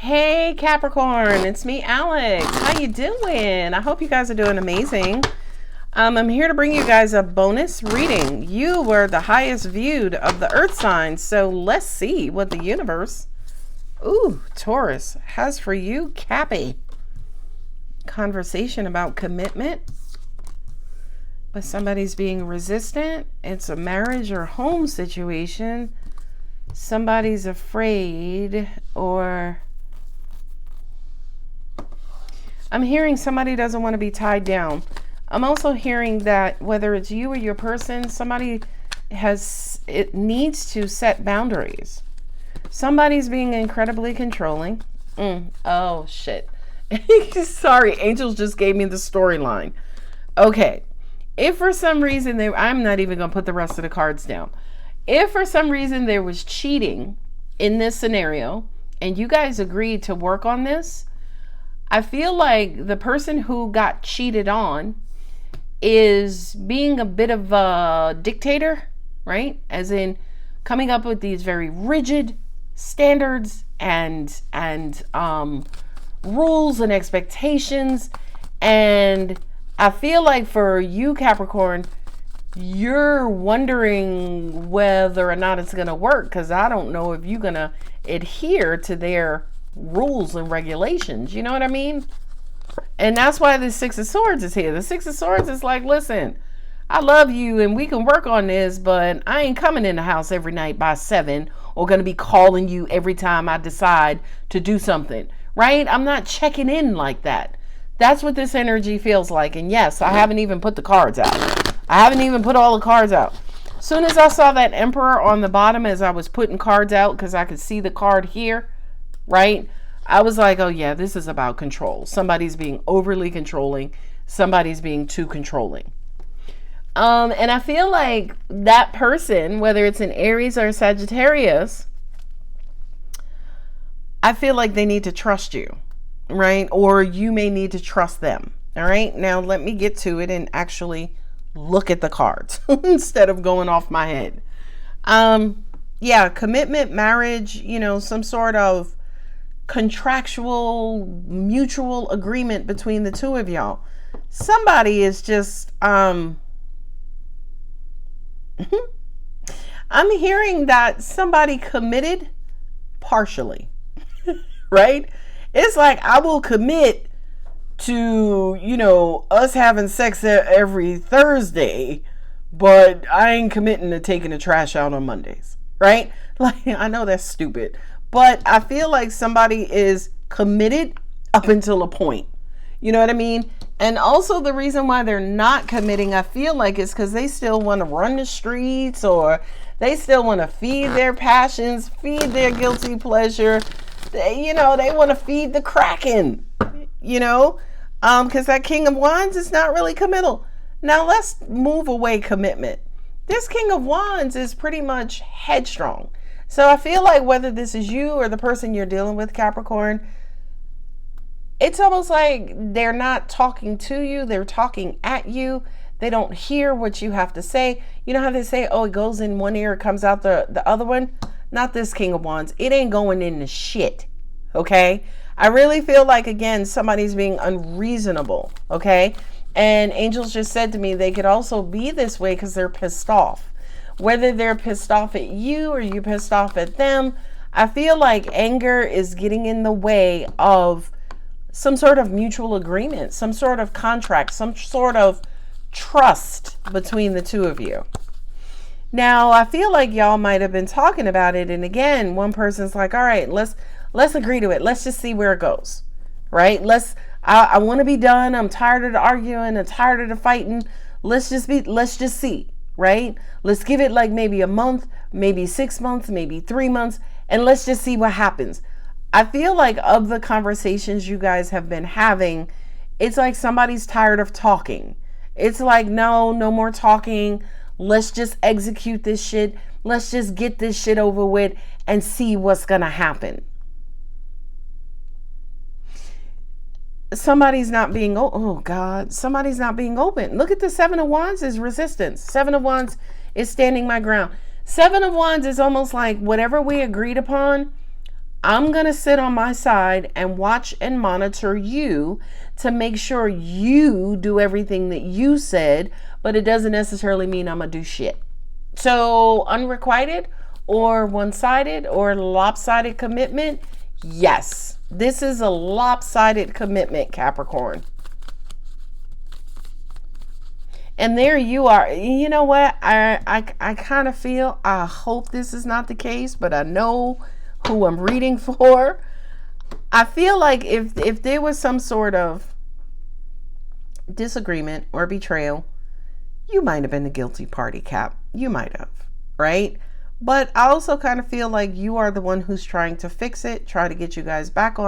Hey Capricorn, it's me, Alex. How you doing? I hope you guys are doing amazing. I'm here to bring you guys a bonus reading. You were the highest viewed of the earth signs, so let's see what the universe, Taurus, has for you, Cappy. Conversation about commitment, but somebody's being resistant. It's a marriage or home situation. Somebody's afraid, or I'm hearing somebody doesn't want to be tied down. I'm also hearing that whether it's you or your person, somebody needs to set boundaries. Somebody's being incredibly controlling. Oh, shit. Sorry, angels just gave me the storyline. Okay. If for some reason I'm not even going to put the rest of the cards down. If for some reason there was cheating in this scenario and you guys agreed to work on this, I feel like the person who got cheated on is being a bit of a dictator, right? As in coming up with these very rigid standards and rules and expectations. And I feel like for you, Capricorn, you're wondering whether or not it's going to work, because I don't know if you're going to adhere to their rules and regulations. You know what I mean? And that's why the Six of Swords is here. The Six of Swords is like, listen, I love you and we can work on this, but I ain't coming in the house every night by 7 or going to be calling you every time I decide to do something, right? I'm not checking in like that. That's what this energy feels like. And yes, I haven't even put the cards out. I haven't even put all the cards out. As soon as I saw that Emperor on the bottom as I was putting cards out, because I could see the card here, right? I was like, oh yeah, this is about control. Somebody's being overly controlling. Somebody's being too controlling. And I feel like that person, whether it's an Aries or a Sagittarius, I feel like they need to trust you, right? Or you may need to trust them. All right. Now let me get to it and actually look at the cards instead of going off my head. Yeah, commitment, marriage, some sort of contractual mutual agreement between the two of y'all. Somebody is just I'm hearing that somebody committed partially. Right? It's like, I will commit to us having sex every Thursday, but I ain't committing to taking the trash out on Mondays, right? Like, I know that's stupid, but I feel like somebody is committed up until a point. You know what I mean? And also the reason why they're not committing, I feel like, is because they still want to run the streets, or they still want to feed their passions, feed their guilty pleasure. They want to feed the Kraken, because that King of Wands is not really committal. Now let's move away commitment. This King of Wands is pretty much headstrong. So I feel like whether this is you or the person you're dealing with, Capricorn, it's almost like they're not talking to you. They're talking at you. They don't hear what you have to say. You know how they say, oh, it goes in one ear, it comes out the other one? Not this King of Wands. It ain't going in the shit. Okay? I really feel like, again, somebody's being unreasonable. Okay? And angels just said to me they could also be this way because they're pissed off. Whether they're pissed off at you or you're pissed off at them, I feel like anger is getting in the way of some sort of mutual agreement, some sort of contract, some sort of trust between the two of you. Now, I feel like y'all might have been talking about it. And again, one person's like, all right, let's agree to it. Let's just see where it goes, right? I want to be done. I'm tired of the arguing. I'm tired of the fighting. Let's just see, right? Let's give it like maybe a month, maybe 6 months, maybe 3 months, and let's just see what happens. I feel like of the conversations you guys have been having, it's like somebody's tired of talking. It's like, no more talking. Let's just execute this shit. Let's just get this shit over with and see what's going to happen. Somebody's not being, somebody's not being open. Look at the 7 of Wands is resistance. 7 of Wands is standing my ground. 7 of Wands is almost like whatever we agreed upon, I'm going to sit on my side and watch and monitor you to make sure you do everything that you said, but it doesn't necessarily mean I'm going to do shit. So unrequited or one-sided or lopsided commitment? Yes, this is a lopsided commitment, Capricorn. And there you are. You know what? I kind of feel, I hope this is not the case, but I know who I'm reading for. I feel like if there was some sort of disagreement or betrayal, you might have been the guilty party, Cap. You might have, right? But I also kind of feel like you are the one who's trying to fix it, try to get you guys back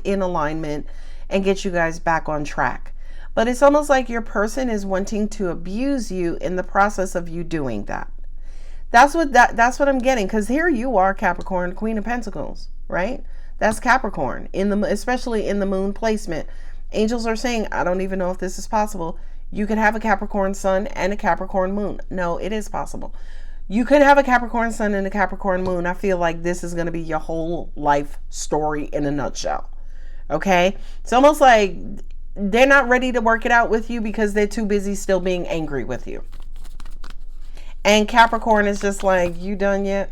in alignment and get you guys back on track. But it's almost like your person is wanting to abuse you in the process of you doing that. That's what I'm getting, because here you are, Capricorn, Queen of Pentacles, right? That's Capricorn, especially in the moon placement. Angels are saying, I don't even know if this is possible. You could have a Capricorn sun and a Capricorn moon. No, it is possible. You could have a Capricorn sun and a Capricorn moon. I feel like this is going to be your whole life story in a nutshell. Okay? It's almost like they're not ready to work it out with you because they're too busy still being angry with you. And Capricorn is just like, you done yet?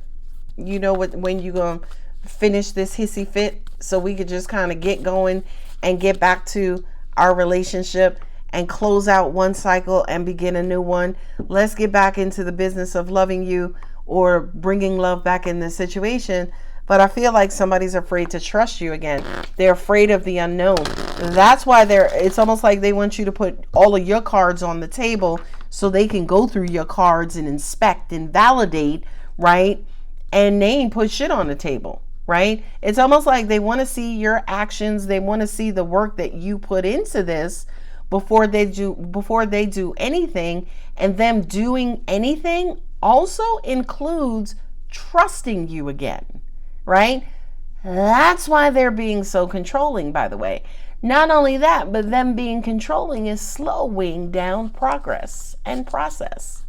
You know when you going to finish this hissy fit so we could just kind of get going and get back to our relationship and close out one cycle and begin a new one. Let's get back into the business of loving you or bringing love back in this situation. But I feel like somebody's afraid to trust you again. They're afraid of the unknown. That's why it's almost like they want you to put all of your cards on the table so they can go through your cards and inspect and validate, right? And they ain't put shit on the table, right? It's almost like they want to see your actions. They want to see the work that you put into this before they do anything. And them doing anything also includes trusting you again, right? That's why they're being so controlling, by the way. Not only that, but them being controlling is slowing down progress and process.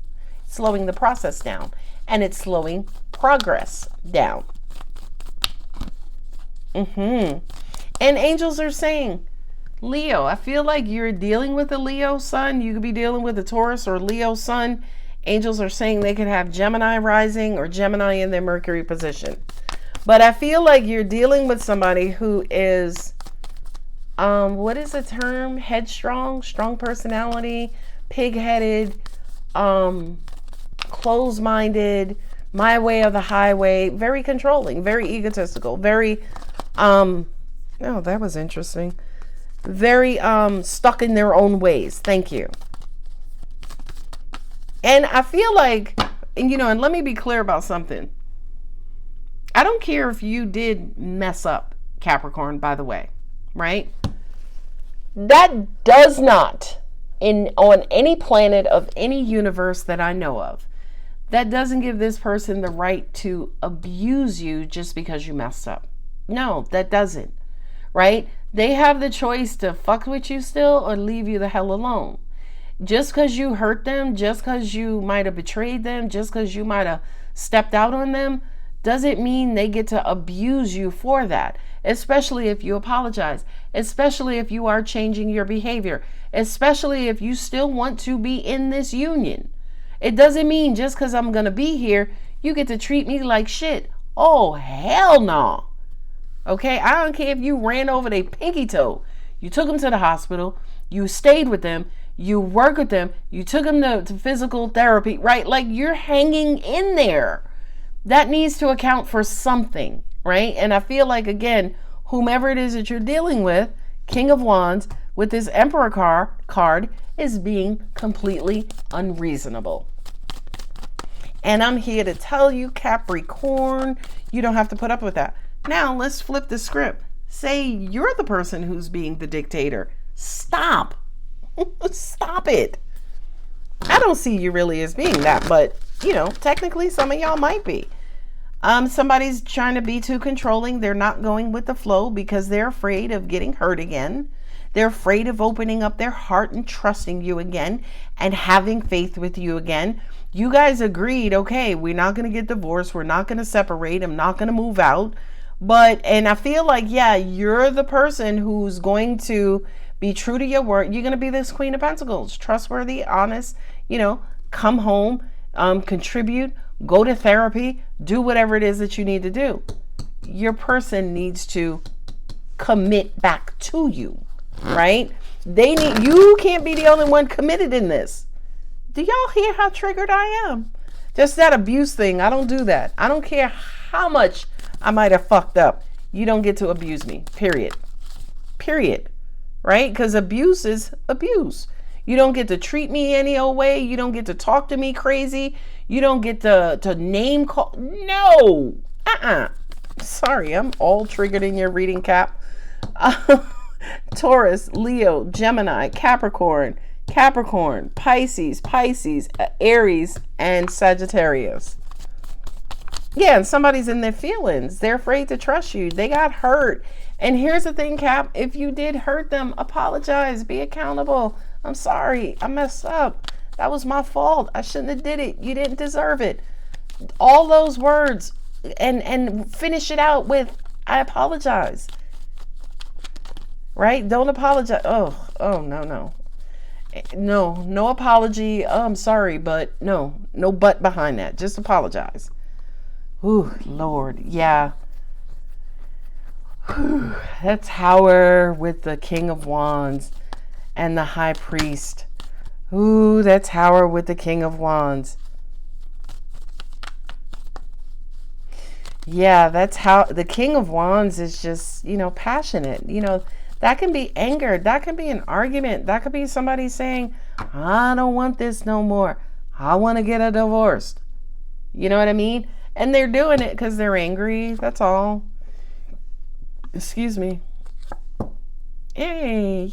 Slowing the process down. And it's slowing progress down. And angels are saying, Leo, I feel like you're dealing with a Leo sun. You could be dealing with a Taurus or Leo sun. Angels are saying they could have Gemini rising or Gemini in their Mercury position. But I feel like you're dealing with somebody who is, what is the term? Headstrong, strong personality, pig-headed, closed-minded, my way or the highway, very controlling, very egotistical, very, oh, that was interesting. Very stuck in their own ways. Thank you. And I feel like, and let me be clear about something. I don't care if you did mess up, Capricorn, by the way, right? That does not, on any planet of any universe that I know of, that doesn't give this person the right to abuse you just because you messed up. No, that doesn't, right? They have the choice to fuck with you still or leave you the hell alone. Just because you hurt them, just because you might have betrayed them, just because you might have stepped out on them, doesn't mean they get to abuse you for that, especially if you apologize, especially if you are changing your behavior, especially if you still want to be in this union. It doesn't mean just because I'm going to be here, you get to treat me like shit. Oh, hell no. Okay, I don't care if you ran over their pinky toe. You took them to the hospital. You stayed with them. You worked with them. You took them to physical therapy, right? Like you're hanging in there. That needs to account for something, right? And I feel like, again, whomever it is that you're dealing with, King of Wands, with this Emperor card, is being completely unreasonable. And I'm here to tell you, Capricorn, you don't have to put up with that. Now, let's flip the script. Say you're the person who's being the dictator. Stop. Stop it. I don't see you really as being that, but, technically some of y'all might be. Somebody's trying to be too controlling. They're not going with the flow because they're afraid of getting hurt again. They're afraid of opening up their heart and trusting you again and having faith with you again. You guys agreed, okay, we're not going to get divorced. We're not going to separate. I'm not going to move out. And I feel like, yeah, you're the person who's going to be true to your word. You're going to be this Queen of Pentacles, trustworthy, honest, come home, contribute, go to therapy, do whatever it is that you need to do. Your person needs to commit back to you, right? You can't be the only one committed in this. Do y'all hear how triggered I am? Just that abuse thing. I don't do that. I don't care how much I might have fucked up. You don't get to abuse me. Period. Right? Because abuse is abuse. You don't get to treat me any old way. You don't get to talk to me crazy. You don't get to name call. No. Sorry, I'm all triggered in your reading, Cap. Taurus, Leo, Gemini, Capricorn, Pisces, Aries, and Sagittarius. Yeah, and somebody's in their feelings. They're afraid to trust you. They got hurt. And here's the thing, Cap. If you did hurt them, apologize. Be accountable. I'm sorry. I messed up. That was my fault. I shouldn't have did it. You didn't deserve it. All those words. And finish it out with, I apologize. Right? Don't apologize. Oh, no. No apology. Oh, I'm sorry, but no but behind that. Just apologize. Ooh, Lord. Yeah. Whew. That Tower with the King of Wands and the High Priest. Ooh, that Tower with the King of Wands. Yeah, that's how the King of Wands is just, passionate. That can be anger. That can be an argument. That could be somebody saying, I don't want this no more. I want to get a divorce. You know what I mean? And they're doing it because they're angry. That's all. Excuse me. Yay.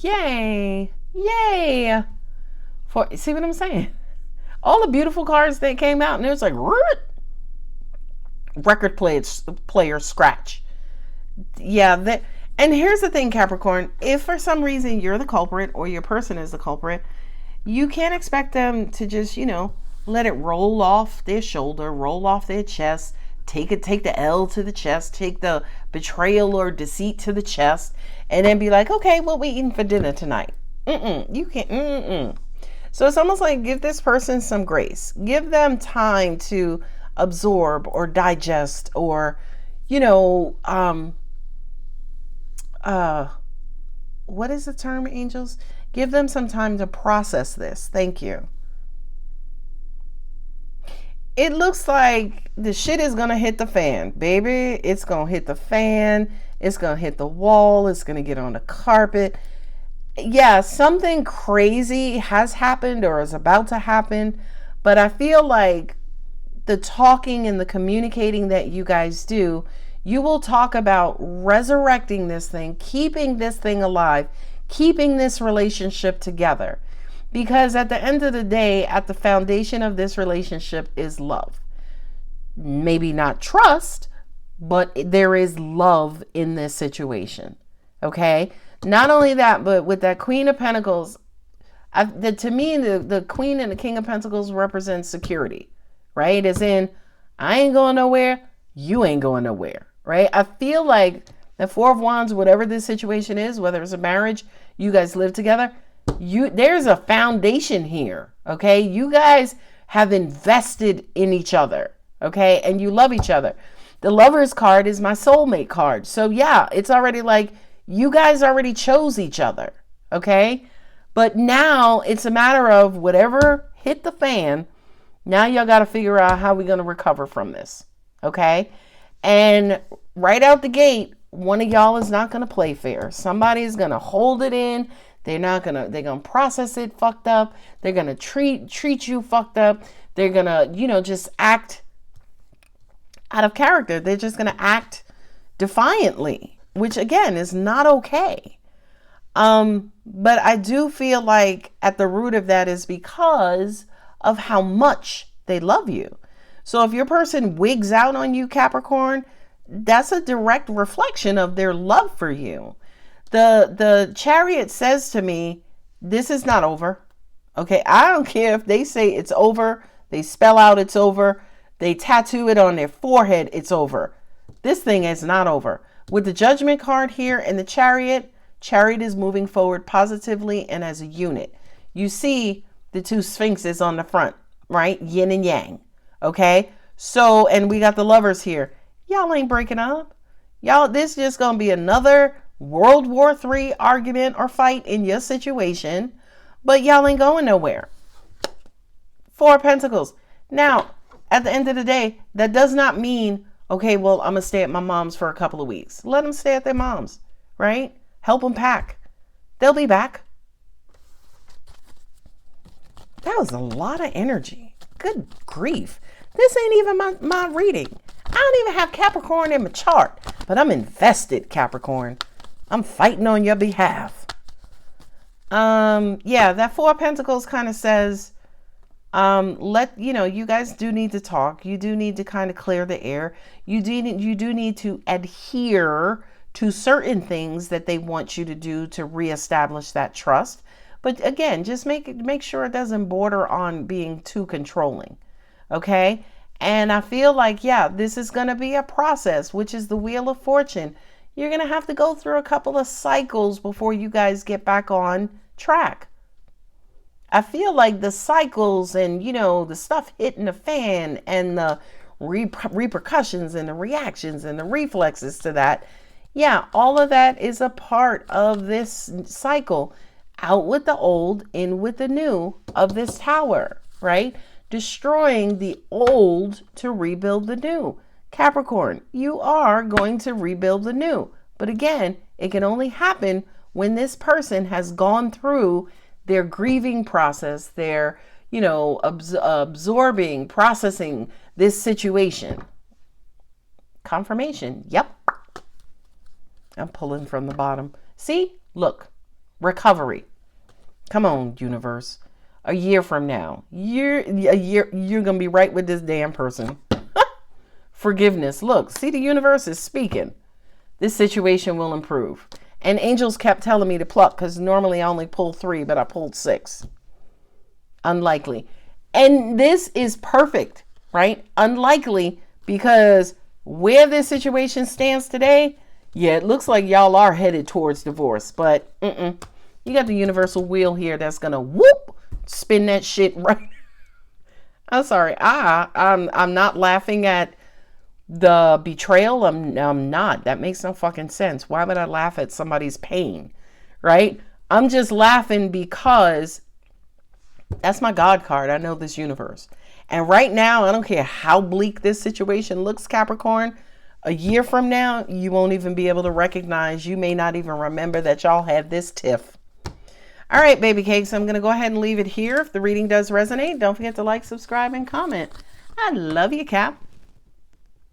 See what I'm saying? All the beautiful cards that came out and it was like, record player scratch. Yeah, and here's the thing, Capricorn. If for some reason you're the culprit or your person is the culprit, you can't expect them to just, let it roll off their shoulder, roll off their chest, take the L to the chest, take the betrayal or deceit to the chest, and then be like, okay, what we eating for dinner tonight? You can't. So it's almost like give this person some grace. Give them time to absorb or digest or, what is the term, angels? Give them some time to process this. Thank you. It looks like the shit is going to hit the fan, baby. It's going to hit the fan. It's going to hit the wall. It's going to get on the carpet. Yeah, something crazy has happened or is about to happen. But I feel like the talking and the communicating that you guys do, you will talk about resurrecting this thing, keeping this thing alive, keeping this relationship together. Because at the end of the day, at the foundation of this relationship is love. Maybe not trust, but there is love in this situation. Okay? Not only that, but with that Queen of Pentacles, to me, the Queen and the King of Pentacles represents security. Right? As in, I ain't going nowhere, you ain't going nowhere. Right? I feel like the Four of Wands, whatever this situation is, whether it's a marriage, you guys live together, there's a foundation here. Okay? You guys have invested in each other. Okay? And you love each other. The Lover's card is my soulmate card. So yeah, it's already like you guys already chose each other. Okay? But now it's a matter of whatever hit the fan. Now y'all got to figure out how we're going to recover from this. Okay? And right out the gate, one of y'all is not going to play fair. Somebody is going to hold it in. They're going to process it fucked up. They're going to treat you fucked up. They're going to, just act out of character. They're just going to act defiantly, which again is not okay. But I do feel like at the root of that is because of how much they love you. So if your person wigs out on you, Capricorn, that's a direct reflection of their love for you. The Chariot says to me, this is not over. Okay, I don't care if they say it's over, they spell out it's over, they tattoo it on their forehead, it's over. This thing is not over. With the Judgment card here and the Chariot, Chariot is moving forward positively and as a unit. You see the two Sphinxes on the front, right? Yin and Yang. Okay? So, and we got the Lovers here. Y'all ain't breaking up. Y'all, this is just going to be another World War III argument or fight in your situation. But y'all ain't going nowhere. Four of Pentacles. Now, at the end of the day, that does not mean, okay, well, I'm going to stay at my mom's for a couple of weeks. Let them stay at their mom's, right? Help them pack. They'll be back. That was a lot of energy. Good grief. This ain't even my reading. I don't even have Capricorn in my chart, but I'm invested, Capricorn. I'm fighting on your behalf. Yeah, that Four of Pentacles kind of says, you guys do need to talk. You do need to kind of clear the air. You do need to adhere to certain things that they want you to do to reestablish that trust. But again, just make sure it doesn't border on being too controlling. Okay? And I feel like, yeah, this is going to be a process, which is the Wheel of Fortune. You're going to have to go through a couple of cycles before you guys get back on track. I feel like the cycles and, the stuff hitting the fan and the repercussions and the reactions and the reflexes to that. Yeah, all of that is a part of this cycle. Out with the old, in with the new of this Tower, right? Destroying the old to rebuild the new. Capricorn, you are going to rebuild the new. But again, it can only happen when this person has gone through their grieving process, their, absorbing, processing this situation. Confirmation. Yep. I'm pulling from the bottom. See? Look. Recovery. Come on, universe. A year from now, you're going to be right with this damn person. Forgiveness. Look, see, the universe is speaking. This situation will improve. And angels kept telling me to pluck because normally I only pull 3, but I pulled 6. Unlikely. And this is perfect, right? Unlikely because where this situation stands today, yeah, it looks like y'all are headed towards divorce, but you got the universal wheel here that's gonna whoop spin that shit right. I'm sorry, I'm not laughing at the betrayal. I'm not. That makes no fucking sense. Why would I laugh at somebody's pain, right? I'm just laughing because that's my God card. I know this universe, and right now I don't care how bleak this situation looks, Capricorn. A year from now, you won't even be able to recognize. You may not even remember that y'all had this tiff. All right, baby cakes, I'm going to go ahead and leave it here. If the reading does resonate, don't forget to like, subscribe, and comment. I love you, Cap.